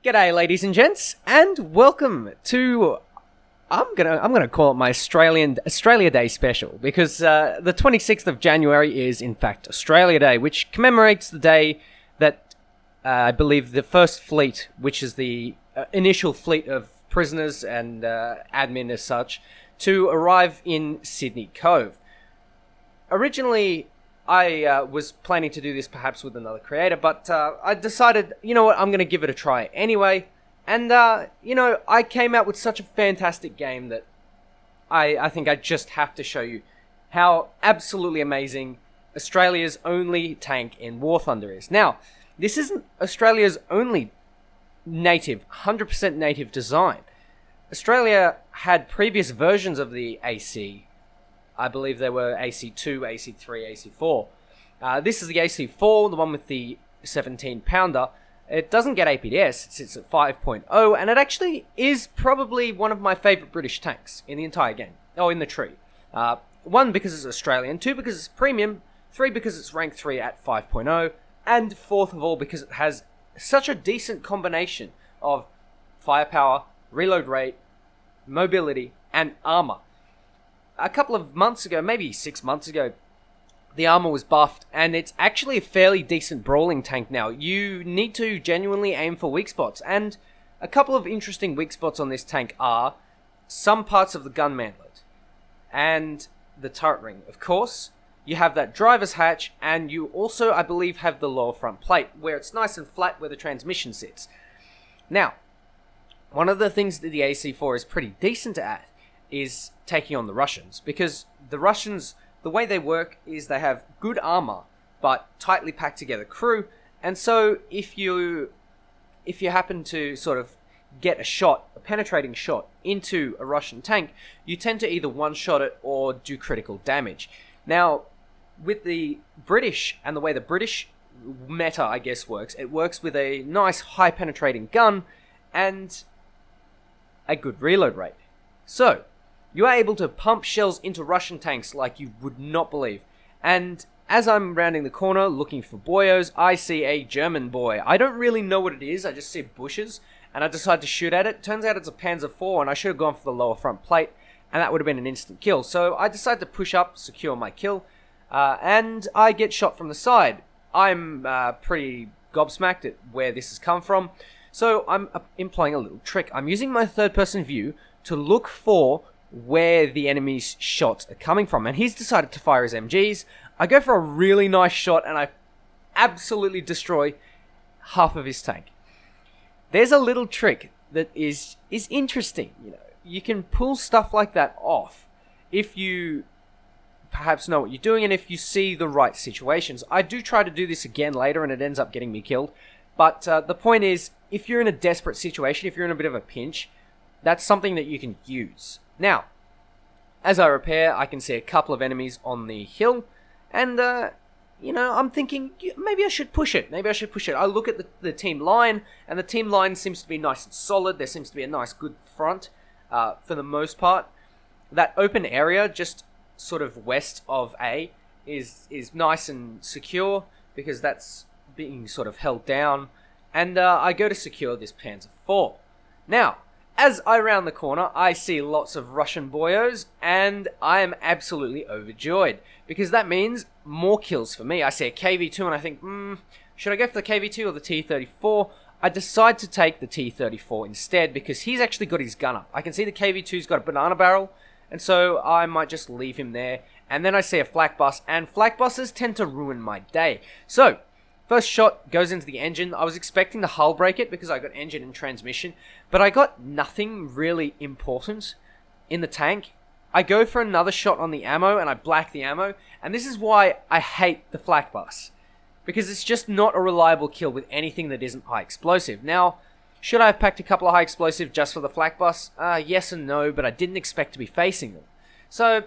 G'day, ladies and gents, and welcome to I'm gonna call it my Australia Day special because the 26th of January is in fact Australia Day, which commemorates the day that I believe the first fleet, which is the initial fleet of prisoners and admin as such, to arrive in Sydney Cove. Originally, I was planning to do this perhaps with another creator, but I decided, you know what, I'm going to give it a try anyway. And, I came out with such a fantastic game that I think I just have to show you how absolutely amazing Australia's only tank in War Thunder is. Now, this isn't Australia's only native, 100% native design. Australia had previous versions of the AC. I believe they were AC2, AC3, AC4. This is the AC4, the one with the 17-pounder. It doesn't get APDS, it sits at 5.0, and it actually is probably one of my favourite British tanks in the entire game. Oh, in the tree. 1, because it's Australian, 2, because it's premium, 3, because it's rank 3 at 5.0, and 4th of all, because it has such a decent combination of firepower, reload rate, mobility, and armour. A couple of months ago, maybe 6 months ago, the armor was buffed, and it's actually a fairly decent brawling tank now. You need to genuinely aim for weak spots, and a couple of interesting weak spots on this tank are some parts of the gun mantlet and the turret ring. Of course, you have that driver's hatch, and you also, I believe, have the lower front plate, where it's nice and flat where the transmission sits. Now, one of the things that the AC4 is pretty decent at is taking on the Russians, because the Russians, the way they work is they have good armor but tightly packed together crew, and so if you happen to sort of get a penetrating shot into a Russian tank, you tend to either one-shot it or do critical damage. Now, with the British and the way the British meta, I guess, works, it works with a nice high penetrating gun and a good reload rate. So, you are able to pump shells into Russian tanks like you would not believe. And as I'm rounding the corner looking for boyos, I see a German boy. I don't really know what it is, I just see bushes, and I decide to shoot at it. Turns out it's a Panzer IV, and I should have gone for the lower front plate, and that would have been an instant kill. So I decide to push up, secure my kill, and I get shot from the side. I'm pretty gobsmacked at where this has come from, so I'm employing a little trick. I'm using my third-person view to look for where the enemy's shots are coming from, and he's decided to fire his MGs. I go for a really nice shot, and I absolutely destroy half of his tank. There's a little trick that is interesting. You can pull stuff like that off if you perhaps know what you're doing and if you see the right situations. I do try to do this again later, and it ends up getting me killed. But the point is, if you're in a desperate situation, if you're in a bit of a pinch, that's something that you can use. Now, as I repair, I can see a couple of enemies on the hill, and, I'm thinking, maybe I should push it. I look at the team line, and the team line seems to be nice and solid. There seems to be a nice, good front, for the most part. That open area, just sort of west of A, is nice and secure, because that's being sort of held down, and I go to secure this Panzer IV. Now, as I round the corner, I see lots of Russian boyos, and I am absolutely overjoyed, because that means more kills for me. I see a KV-2, and I think, should I go for the KV-2 or the T-34? I decide to take the T-34 instead, because he's actually got his gun up. I can see the KV-2's got a banana barrel, and so I might just leave him there. And then I see a flak bus, and flak buses tend to ruin my day. So, first shot goes into the engine. I was expecting to hull break it because I got engine and transmission, but I got nothing really important in the tank. I go for another shot on the ammo, and I black the ammo, and this is why I hate the flak bus, because it's just not a reliable kill with anything that isn't high explosive. Now, should I have packed a couple of high explosive just for the flak bus? Yes and no, but I didn't expect to be facing them. So,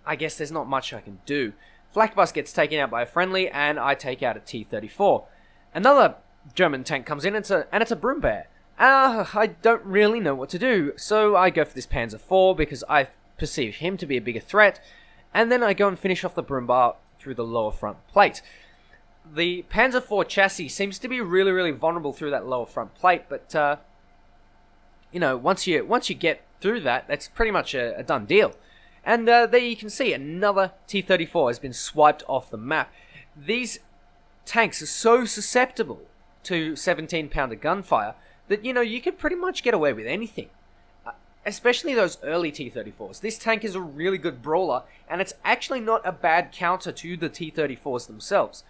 I guess there's not much I can do. Flak bus gets taken out by a friendly, and I take out a T-34. Another German tank comes in, and it's a broom bear. I don't really know what to do, so I go for this Panzer IV because I perceive him to be a bigger threat, and then I go and finish off the broom bar through the lower front plate. the Panzer IV chassis seems to be really, really vulnerable through that lower front plate, but, once you get through that, that's pretty much a done deal. And there you can see another T-34 has been swiped off the map. These tanks are so susceptible to 17-pounder gunfire that, you could pretty much get away with anything. Especially those early T-34s. This tank is a really good brawler, and it's actually not a bad counter to the T-34s themselves.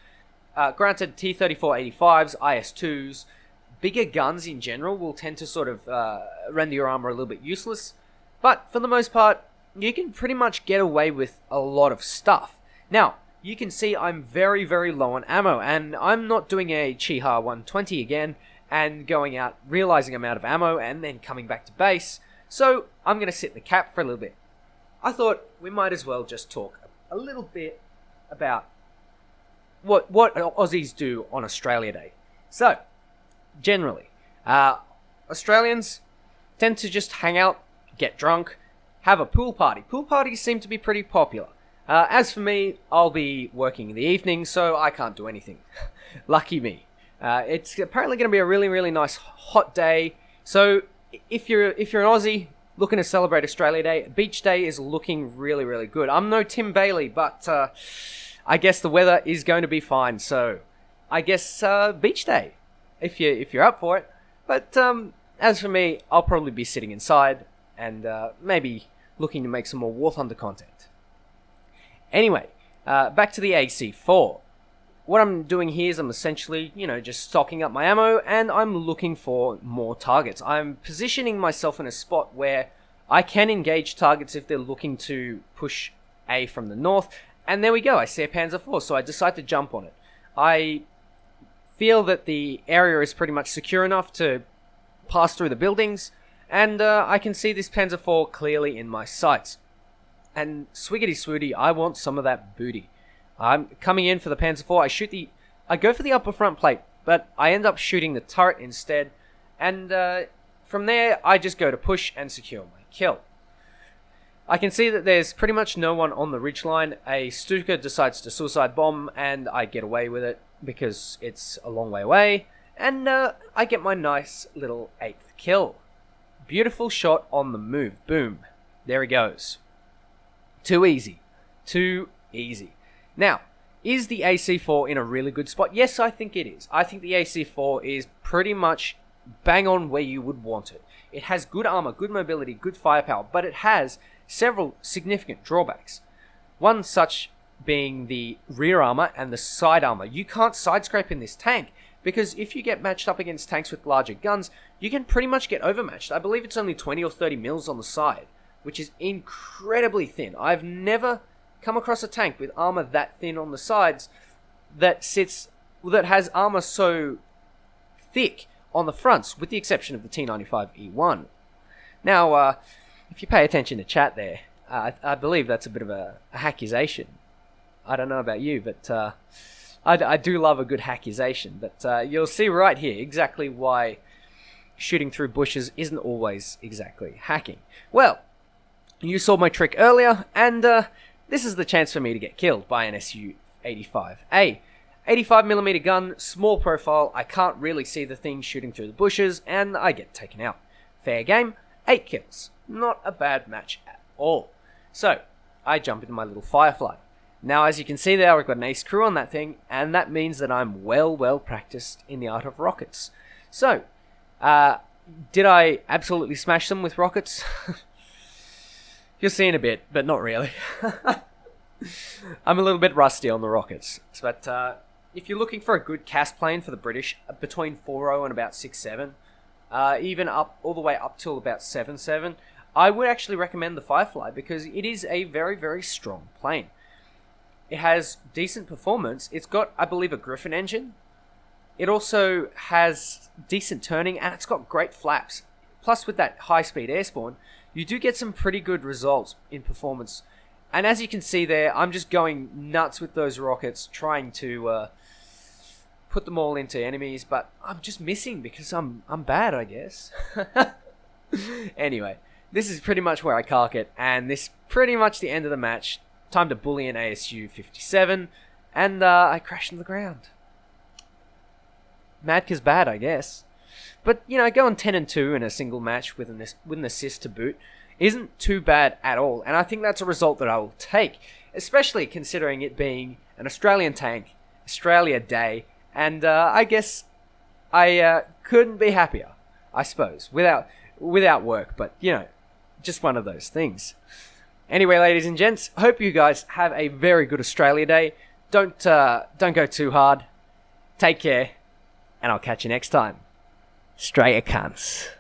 Granted, T-34-85s, IS-2s, bigger guns in general will tend to sort of render your armor a little bit useless, but for the most part, you can pretty much get away with a lot of stuff. Now, you can see I'm very, very low on ammo, and I'm not doing a Chiha 120 again, and going out, realizing I'm out of ammo, and then coming back to base. So, I'm going to sit in the cap for a little bit. I thought we might as well just talk a little bit about what Aussies do on Australia Day. So, generally, Australians tend to just hang out, get drunk, have a pool party. Pool parties seem to be pretty popular. As for me, I'll be working in the evening, so I can't do anything. Lucky me. It's apparently going to be a really, really nice hot day, so if you're an Aussie looking to celebrate Australia Day, Beach Day is looking really, really good. I'm no Tim Bailey, but I guess the weather is going to be fine. So I guess Beach Day, if you're up for it. But as for me, I'll probably be sitting inside and maybe looking to make some more War Thunder content. Anyway, back to the AC-4. What I'm doing here is I'm essentially, just stocking up my ammo, and I'm looking for more targets. I'm positioning myself in a spot where I can engage targets if they're looking to push A from the north. And there we go, I see a Panzer IV, so I decide to jump on it. I feel that the area is pretty much secure enough to pass through the buildings, and I can see this Panzer IV clearly in my sights. And swiggity swooty, I want some of that booty. I'm coming in for the Panzer IV. I go for the upper front plate, but I end up shooting the turret instead. And from there, I just go to push and secure my kill. I can see that there's pretty much no one on the ridgeline. A Stuka decides to suicide bomb, and I get away with it because it's a long way away. And I get my nice little 8th kill. Beautiful shot on the move. Boom. There he goes. Too easy. Too easy. Now, is the AC-4 in a really good spot? Yes, I think it is. I think the AC-4 is pretty much bang on where you would want it. It has good armor, good mobility, good firepower, but it has several significant drawbacks. One such being the rear armor and the side armor. You can't side scrape in this tank, because if you get matched up against tanks with larger guns, you can pretty much get overmatched. I believe it's only 20 or 30 mils on the side, which is incredibly thin. I've never come across a tank with armor that thin on the sides that has armor so thick on the fronts, with the exception of the T95E1. Now, if you pay attention to chat there, I believe that's a bit of a accusation. I don't know about you, but I do love a good accusation. But you'll see right here exactly why shooting through bushes isn't always exactly hacking. Well, you saw my trick earlier, and this is the chance for me to get killed by an Su-85A. 85mm gun, small profile, I can't really see the thing shooting through the bushes, and I get taken out. Fair game, 8 kills. Not a bad match at all. So, I jump into my little Firefly. Now, as you can see there, I've got an ace crew on that thing, and that means that I'm well practiced in the art of rockets. So, did I absolutely smash them with rockets? You'll see in a bit, but not really. I'm a little bit rusty on the rockets. But if you're looking for a good cast plane for the British, between 4.0 and about 6.7, even up all the way up till about 7.7, I would actually recommend the Firefly because it is a very strong plane. It has decent performance. It's got, I believe, a Griffin engine. It also has decent turning, and it's got great flaps. Plus, with that high-speed airspawn, you do get some pretty good results in performance. And as you can see there, I'm just going nuts with those rockets, trying to put them all into enemies, but I'm just missing because I'm bad, I guess. Anyway, this is pretty much where I cark it, and this is pretty much the end of the match. Time to bully an ASU-57, and I crash into the ground. mad 'cause bad, I guess. But, going 10-2 in a single match with an assist to boot isn't too bad at all. And I think that's a result that I will take, especially considering it being an Australian tank, Australia Day, and I guess I couldn't be happier, I suppose, without work. But, just one of those things. Anyway, ladies and gents, hope you guys have a very good Australia Day. Don't go too hard. Take care, and I'll catch you next time. STRAYA cunts.